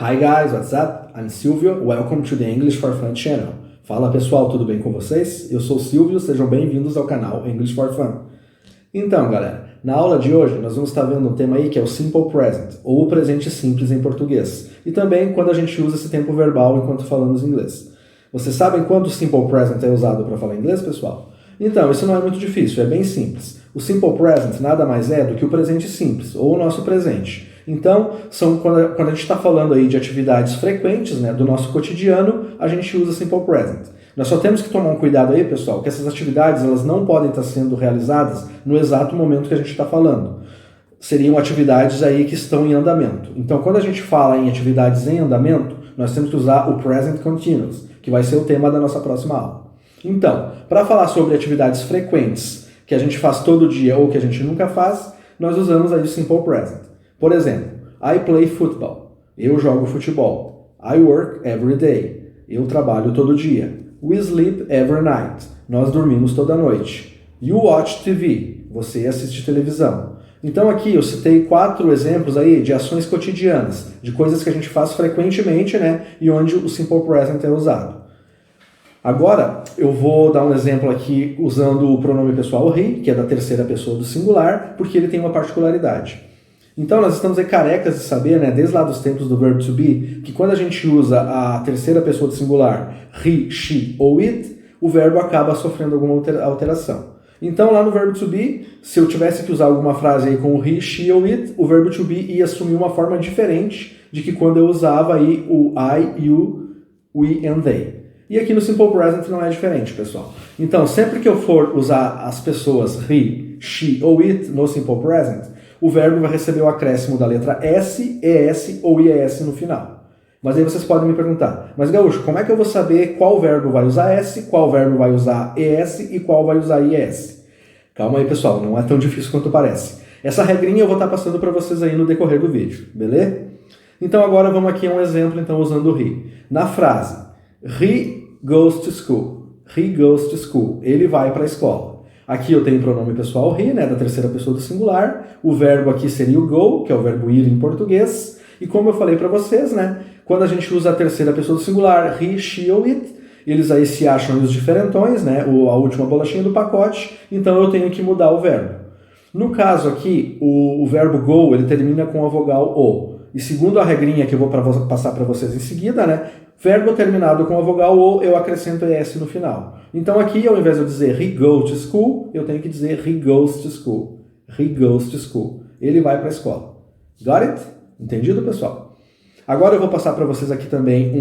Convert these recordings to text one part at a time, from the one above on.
Hi guys, what's up? I'm Silvio, welcome to the English for Fun channel. Fala pessoal, tudo bem com vocês? Eu sou o Silvio, sejam bem-vindos ao canal English for Fun. Então galera, na aula de hoje nós vamos estar vendo um tema aí que é o Simple Present, ou o presente simples em português. E também quando a gente usa esse tempo verbal enquanto falamos inglês. Vocês sabem quando o Simple Present é usado para falar inglês, pessoal? Então, isso não é muito difícil, é bem simples. O Simple Present nada mais é do que o presente simples, ou o nosso presente. Então, quando a gente está falando aí de atividades frequentes, né, do nosso cotidiano, a gente usa Simple Present. Nós só temos que tomar um cuidado aí, pessoal, que essas atividades elas não podem estar sendo realizadas no exato momento que a gente está falando. Seriam atividades aí que estão em andamento. Então, quando a gente fala em atividades em andamento, nós temos que usar o Present Continuous, que vai ser o tema da nossa próxima aula. Então, para falar sobre atividades frequentes que a gente faz todo dia ou que a gente nunca faz, nós usamos aí o Simple Present. Por exemplo, I play football. Eu jogo futebol. I work every day. Eu trabalho todo dia. We sleep every night. Nós dormimos toda noite. You watch TV. Você assiste televisão. Então aqui eu citei 4 exemplos aí de ações cotidianas, de coisas que a gente faz frequentemente, né, e onde o Simple Present é usado. Agora, eu vou dar um exemplo aqui usando o pronome pessoal he, que é da terceira pessoa do singular, porque ele tem uma particularidade. Então, nós estamos aí carecas de saber, né, desde lá dos tempos do verbo to be, que quando a gente usa a terceira pessoa do singular, he, she ou it, o verbo acaba sofrendo alguma alteração. Então, lá no verbo to be, se eu tivesse que usar alguma frase aí com o he, she ou it, o verbo to be ia assumir uma forma diferente de que quando eu usava aí o I, you, we and they. E aqui no Simple Present não é diferente, pessoal. Então, sempre que eu for usar as pessoas he, she ou it no Simple Present, o verbo vai receber o acréscimo da letra S, ES ou IES no final. Mas aí vocês podem me perguntar, mas Gaúcho, como é que eu vou saber qual verbo vai usar S, qual verbo vai usar ES e qual vai usar IES? Calma aí, pessoal, não é tão difícil quanto parece. Essa regrinha eu vou estar passando para vocês aí no decorrer do vídeo, beleza? Então agora vamos aqui a um exemplo então usando o he. Na frase, he goes to school. He goes to school. Ele vai para a escola. Aqui eu tenho o pronome pessoal he, né, da terceira pessoa do singular. O verbo aqui seria o go, que é o verbo ir em português. E como eu falei para vocês, né, quando a gente usa a terceira pessoa do singular, he, she ou it, eles aí se acham os diferentões, né, a última bolachinha do pacote, então eu tenho que mudar o verbo. No caso aqui, o verbo go, ele termina com a vogal o. E segundo a regrinha que eu vou passar para vocês em seguida, né, verbo terminado com a vogal o, eu acrescento ES no final. Então aqui, ao invés de eu dizer he goes to school, eu tenho que dizer he goes to school. He goes to school. Ele vai para a escola. Got it? Entendido, pessoal? Agora eu vou passar para vocês aqui também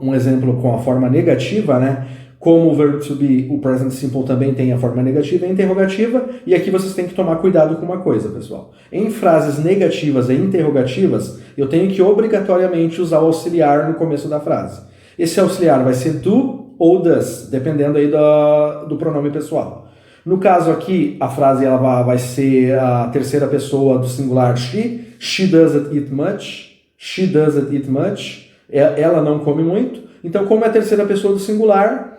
um exemplo com a forma negativa, né? Como o verbo to be, o present simple também tem a forma negativa e interrogativa, e aqui vocês têm que tomar cuidado com uma coisa, pessoal. Em frases negativas e interrogativas, eu tenho que obrigatoriamente usar o auxiliar no começo da frase. Esse auxiliar vai ser do ou does, dependendo aí do pronome pessoal. No caso aqui, a frase ela vai ser a terceira pessoa do singular she doesn't eat much, she doesn't eat much, ela não come muito. Então, como é a terceira pessoa do singular,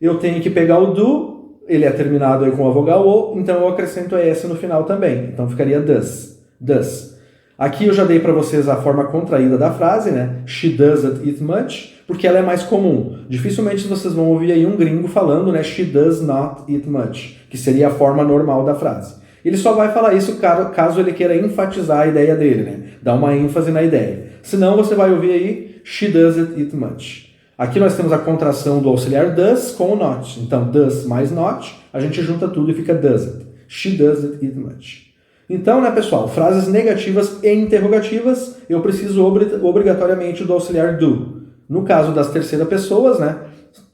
eu tenho que pegar o do, ele é terminado aí com a vogal o, então eu acrescento ES no final também. Então ficaria does, does. Aqui eu já dei para vocês a forma contraída da frase, né? She doesn't eat much, porque ela é mais comum. Dificilmente vocês vão ouvir aí um gringo falando, né? She does not eat much, que seria a forma normal da frase. Ele só vai falar isso caso ele queira enfatizar a ideia dele, né? Dar uma ênfase na ideia. Senão você vai ouvir aí she doesn't eat much. Aqui nós temos a contração do auxiliar does com o not. Então, does mais not, a gente junta tudo e fica doesn't. She doesn't eat much. Então, né, pessoal, frases negativas e interrogativas, eu preciso obrigatoriamente do auxiliar do. No caso das terceiras pessoas, né,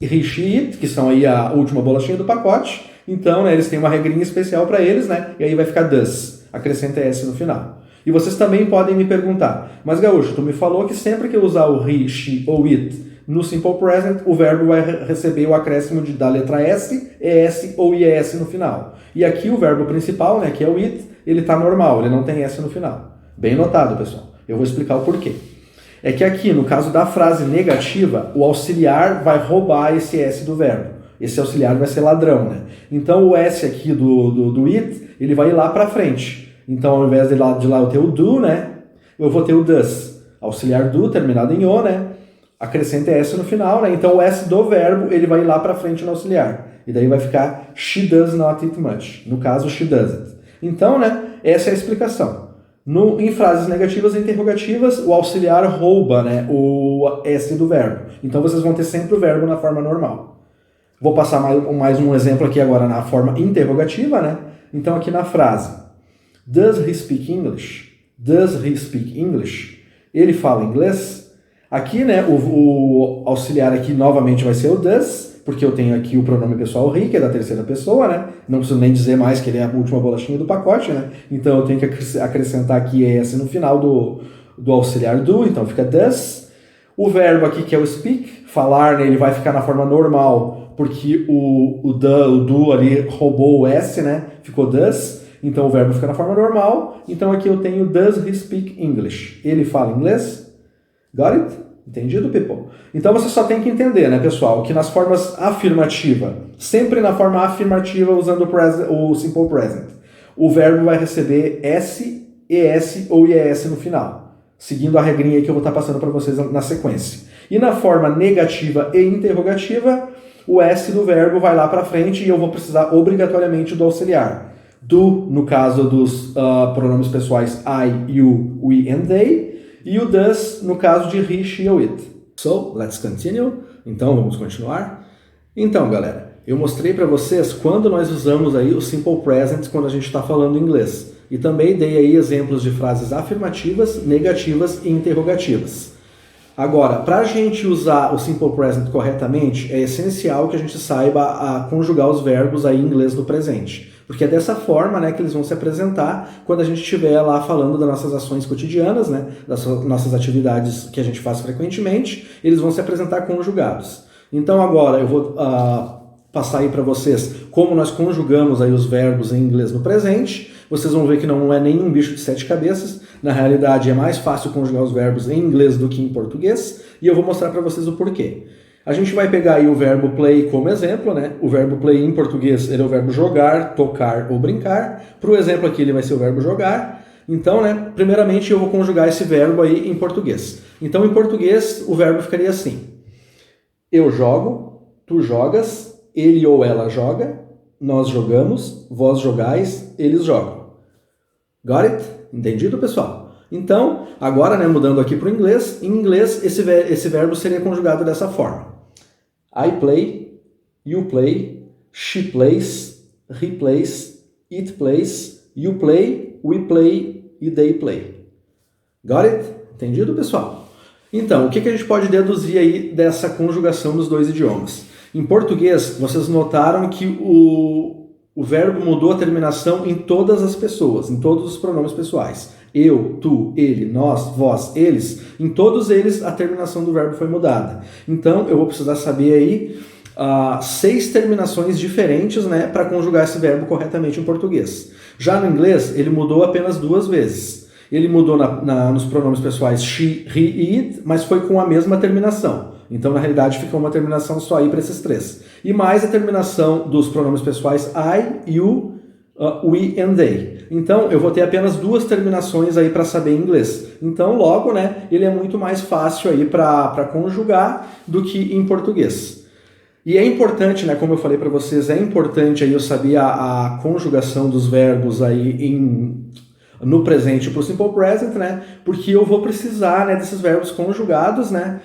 he, she, it, que são aí a última bolachinha do pacote, então, né, eles têm uma regrinha especial para eles, né, e aí vai ficar does, acrescenta S no final. E vocês também podem me perguntar, mas Gaúcho, tu me falou que sempre que eu usar o he, she ou it, no Simple Present, o verbo vai receber o acréscimo da letra S, ES ou IES no final. E aqui o verbo principal, né, que é o it, ele está normal, ele não tem S no final. Bem notado, pessoal. Eu vou explicar o porquê. É que aqui, no caso da frase negativa, o auxiliar vai roubar esse S do verbo. Esse auxiliar vai ser ladrão, né? Então o S aqui do it, ele vai ir lá para frente. Então ao invés de lá eu ter o do, né, eu vou ter o does. auxiliar do terminado em O, né? Acrescenta S no final, né? Então o S do verbo, ele vai lá para frente no auxiliar. E daí vai ficar she does not eat much. No caso, she doesn't. Então, né? Essa é a explicação. Em frases negativas e interrogativas, o auxiliar rouba, né, o S do verbo. Então vocês vão ter sempre o verbo na forma normal. Vou passar mais um exemplo aqui agora na forma interrogativa, né? Então aqui na frase, does he speak English? Does he speak English? Ele fala inglês? Aqui, né, o auxiliar aqui novamente vai ser o does, porque eu tenho aqui o pronome pessoal he, que é da terceira pessoa, né? Não preciso nem dizer mais que ele é a última bolachinha do pacote, né? Então eu tenho que acrescentar aqui S no final do auxiliar do, então fica does. O verbo aqui que é o speak, falar, né, ele vai ficar na forma normal, porque o do ali roubou o S, né? Ficou does, então o verbo fica na forma normal. Então aqui eu tenho does he speak English? Ele fala inglês? Got it? Entendido, people? Então você só tem que entender, né, pessoal, que nas formas afirmativa, sempre na forma afirmativa usando o simple present, o verbo vai receber S, ES ou IES no final, seguindo a regrinha aí que eu vou estar passando para vocês na sequência. E na forma negativa e interrogativa, o S do verbo vai lá para frente e eu vou precisar obrigatoriamente do auxiliar. Do, no caso dos pronomes pessoais I, you, we and they, e o does no caso de he, she ou it. So, let's continue. Então, vamos continuar. Então, galera, eu mostrei para vocês quando nós usamos aí o simple present quando a gente está falando inglês. E também dei aí exemplos de frases afirmativas, negativas e interrogativas. Agora, para a gente usar o simple present corretamente, é essencial que a gente saiba conjugar os verbos aí em inglês no presente. Porque é dessa forma, né, que eles vão se apresentar quando a gente estiver lá falando das nossas ações cotidianas, né, das nossas atividades que a gente faz frequentemente, eles vão se apresentar conjugados. Então agora eu vou passar aí para vocês como nós conjugamos aí os verbos em inglês no presente. Vocês vão ver que não é nenhum bicho de 7 cabeças. Na realidade é mais fácil conjugar os verbos em inglês do que em português. E eu vou mostrar para vocês o porquê. A gente vai pegar aí o verbo play como exemplo, né? O verbo play em português ele é o verbo jogar, tocar ou brincar. Para o exemplo aqui ele vai ser o verbo jogar. Então, né, primeiramente eu vou conjugar esse verbo aí em português. Então, em português, o verbo ficaria assim. Eu jogo, tu jogas, ele ou ela joga, nós jogamos, vós jogais, eles jogam. Got it? Entendido, pessoal? Então, agora, né, mudando aqui para o inglês, em inglês esse verbo seria conjugado dessa forma. I play, you play, she plays, he plays, it plays, you play, we play e they play. Got it? Entendido, pessoal? Então, o que a gente pode deduzir aí dessa conjugação dos dois idiomas? Em português, vocês notaram que o verbo mudou a terminação em todas as pessoas, em todos os pronomes pessoais. Eu, tu, ele, nós, vós, eles, em todos eles a terminação do verbo foi mudada. Então eu vou precisar saber aí 6 terminações diferentes, né, para conjugar esse verbo corretamente em português. Já no inglês ele mudou apenas 2 vezes. Ele mudou nos pronomes pessoais she, he e it, mas foi com a mesma terminação. Então na realidade ficou uma terminação só aí para esses 3. E mais a terminação dos pronomes pessoais I, you, we and they. Então, eu vou ter apenas 2 terminações aí para saber inglês. Então, logo, né, ele é muito mais fácil aí para conjugar do que em português. E é importante, né, como eu falei para vocês, é importante aí eu saber a conjugação dos verbos aí no presente para o simple present, né, porque eu vou precisar, né, desses verbos conjugados, né,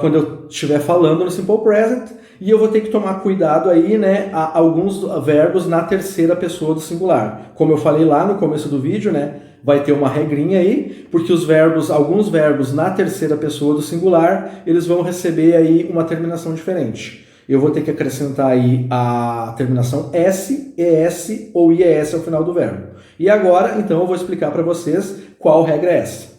quando eu estiver falando no simple present, e eu vou ter que tomar cuidado aí, né, a alguns verbos na terceira pessoa do singular. Como eu falei lá no começo do vídeo, né, vai ter uma regrinha aí, porque alguns verbos na terceira pessoa do singular, eles vão receber aí uma terminação diferente. Eu vou ter que acrescentar aí a terminação S, ES ou IES ao final do verbo. E agora, então, eu vou explicar para vocês qual regra é essa.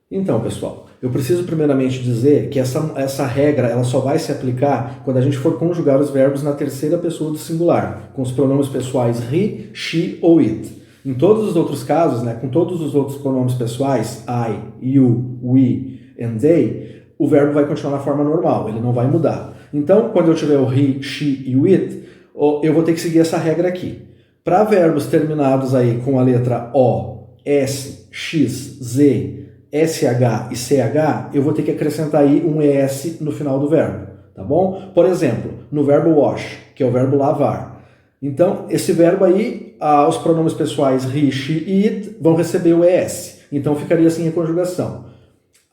Então, pessoal, eu preciso primeiramente dizer que essa regra ela só vai se aplicar quando a gente for conjugar os verbos na terceira pessoa do singular, com os pronomes pessoais he, she ou it. Em todos os outros casos, né, com todos os outros pronomes pessoais, I, you, we and they, o verbo vai continuar na forma normal, ele não vai mudar. Então, quando eu tiver o he, she e o it, eu vou ter que seguir essa regra aqui. Para verbos terminados aí com a letra O, S, X, Z SH e CH, eu vou ter que acrescentar aí um ES no final do verbo, tá bom? Por exemplo, no verbo wash, que é o verbo lavar. Então, esse verbo aí, os pronomes pessoais he, she e it vão receber o ES. Então, ficaria assim a conjugação.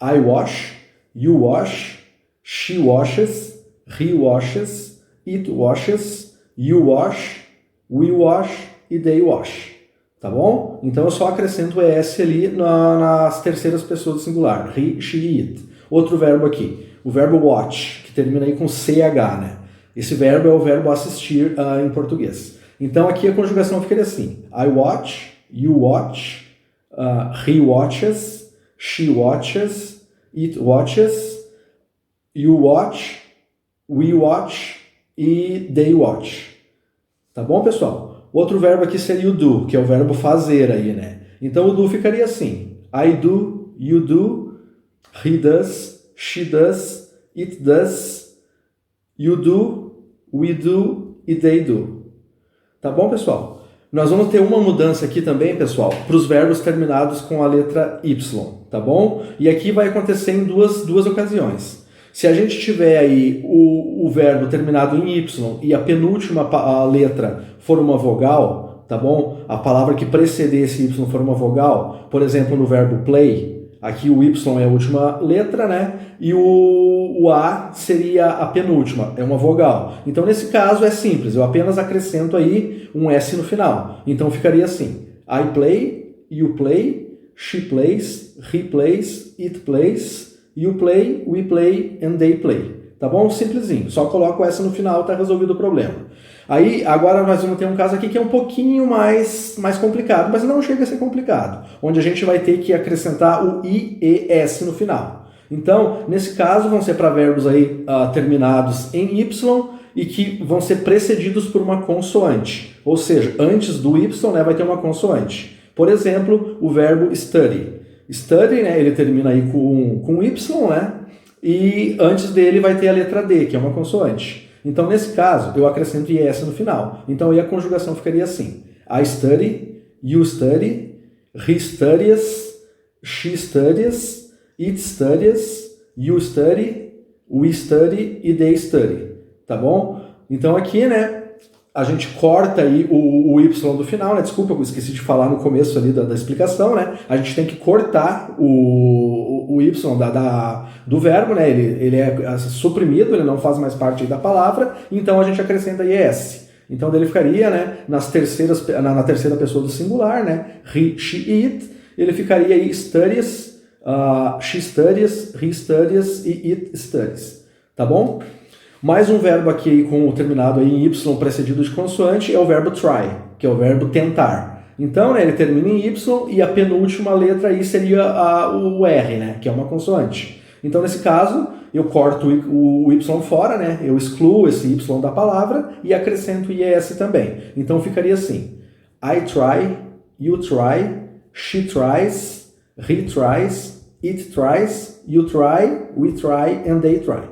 I wash, you wash, she washes, he washes, it washes, you wash, we wash e they wash. Tá bom? Então eu só acrescento o ES ali nas terceiras pessoas do singular. He, she, it. Outro verbo aqui. O verbo watch, que termina aí com CH, né? Esse verbo é o verbo assistir em português. Então aqui a conjugação ficaria assim. I watch, you watch, he watches, she watches, it watches, you watch, we watch e they watch. Tá bom, pessoal? Outro verbo aqui seria o do, que é o verbo fazer aí, né? Então o do ficaria assim. I do, you do, he does, she does, it does, you do, we do e they do. Tá bom, pessoal? Nós vamos ter uma mudança aqui também, pessoal, para os verbos terminados com a letra Y, tá bom? E aqui vai acontecer em duas ocasiões. Se a gente tiver aí o verbo terminado em Y e a penúltima letra for uma vogal, tá bom? A palavra que preceder esse Y for uma vogal, por exemplo, no verbo play, aqui o Y é a última letra, né? E o A seria a penúltima, é uma vogal. Então, nesse caso, é simples, eu apenas acrescento aí um S no final. Então, ficaria assim, I play, you play, she plays, he plays, it plays, you play, we play and they play. Tá bom? Simplesinho. Só coloco essa no final, tá resolvido o problema. Aí, agora nós vamos ter um caso aqui que é um pouquinho mais complicado, mas não chega a ser complicado, onde a gente vai ter que acrescentar o IES no final. Então, nesse caso, vão ser para verbos aí terminados em Y e que vão ser precedidos por uma consoante. Ou seja, antes do Y, né, vai ter uma consoante. Por exemplo, o verbo study. Study, né, ele termina aí com Y, né? E antes dele vai ter a letra D, que é uma consoante. Então, nesse caso, eu acrescento IS no final. Então, aí a conjugação ficaria assim. I study, you study, he studies, she studies, it studies, you study, we study e they study. Tá bom? Então, aqui, né, a gente corta aí o Y do final, né? Desculpa, eu esqueci de falar no começo ali da explicação, né? A gente tem que cortar o Y do verbo, né? Ele é suprimido, ele não faz mais parte da palavra, então a gente acrescenta IS. Então ele ficaria, né, na terceira pessoa do singular, né? He, she, it. Ele ficaria aí studies, she studies, he studies e it studies. Tá bom? Mais um verbo aqui com o terminado aí em Y precedido de consoante é o verbo try, que é o verbo tentar. Então, né, ele termina em Y e a penúltima letra aí seria o R, né, que é uma consoante. Então, nesse caso, eu corto o Y fora, né, eu excluo esse Y da palavra e acrescento IES também. Então, ficaria assim. I try, you try, she tries, he tries, it tries, you try, we try and they try.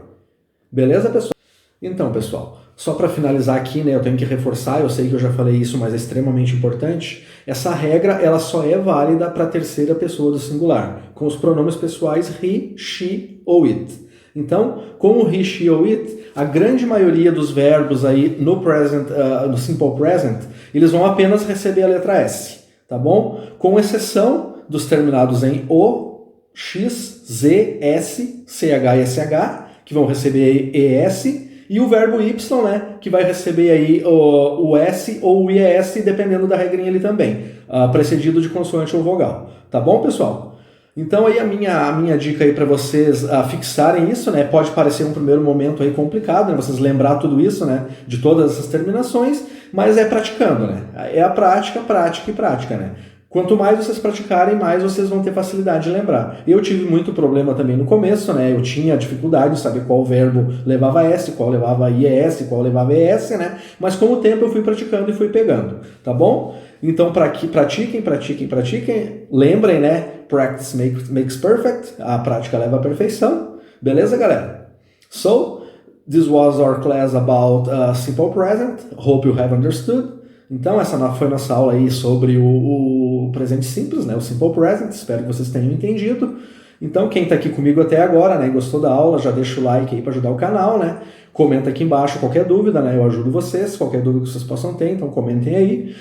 Beleza, pessoal? Então, pessoal, só para finalizar aqui, né, eu tenho que reforçar, eu sei que eu já falei isso, mas é extremamente importante, essa regra ela só é válida para a terceira pessoa do singular, com os pronomes pessoais he, she ou it. Então, com o he, she ou it, a grande maioria dos verbos aí no simple present, eles vão apenas receber a letra S, tá bom? Com exceção dos terminados em O, X, Z, S, CH e SH, que vão receber ES, e o verbo Y, né, que vai receber aí o S ou o IES, dependendo da regrinha ali também, precedido de consoante ou vogal. Tá bom, pessoal? Então aí a minha dica aí para vocês fixarem isso, né, pode parecer um primeiro momento aí complicado, né, vocês lembrar tudo isso, né, de todas essas terminações, mas é praticando, né, é a prática, prática e prática, né. Quanto mais vocês praticarem, mais vocês vão ter facilidade de lembrar. Eu tive muito problema também no começo, né? Eu tinha dificuldade de saber qual verbo levava S, qual levava IES, qual levava ES, né? Mas com o tempo eu fui praticando e fui pegando, tá bom? Então pratiquem, pratiquem, pratiquem. Lembrem, né? Practice makes perfect. A prática leva à perfeição. Beleza, galera? So, this was our class about simple present. Hope you have understood. Então, essa foi nossa aula aí sobre o o presente simples, né? O Simple Present. Espero que vocês tenham entendido. Então, quem está aqui comigo até agora, né, e gostou da aula, já deixa o like aí para ajudar o canal, né? Comenta aqui embaixo qualquer dúvida, né? Eu ajudo vocês, qualquer dúvida que vocês possam ter, então comentem aí.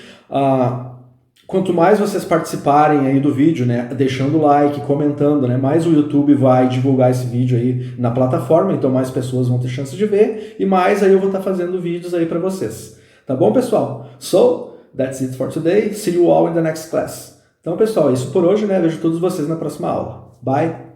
Quanto mais vocês participarem aí do vídeo, né, deixando o like, comentando, né, mais o YouTube vai divulgar esse vídeo aí na plataforma, então mais pessoas vão ter chance de ver e mais aí eu vou estar fazendo vídeos aí para vocês. Tá bom, pessoal? So, that's it for today. See you all in the next class. Então, pessoal, é isso por hoje, né? Vejo todos vocês na próxima aula. Bye!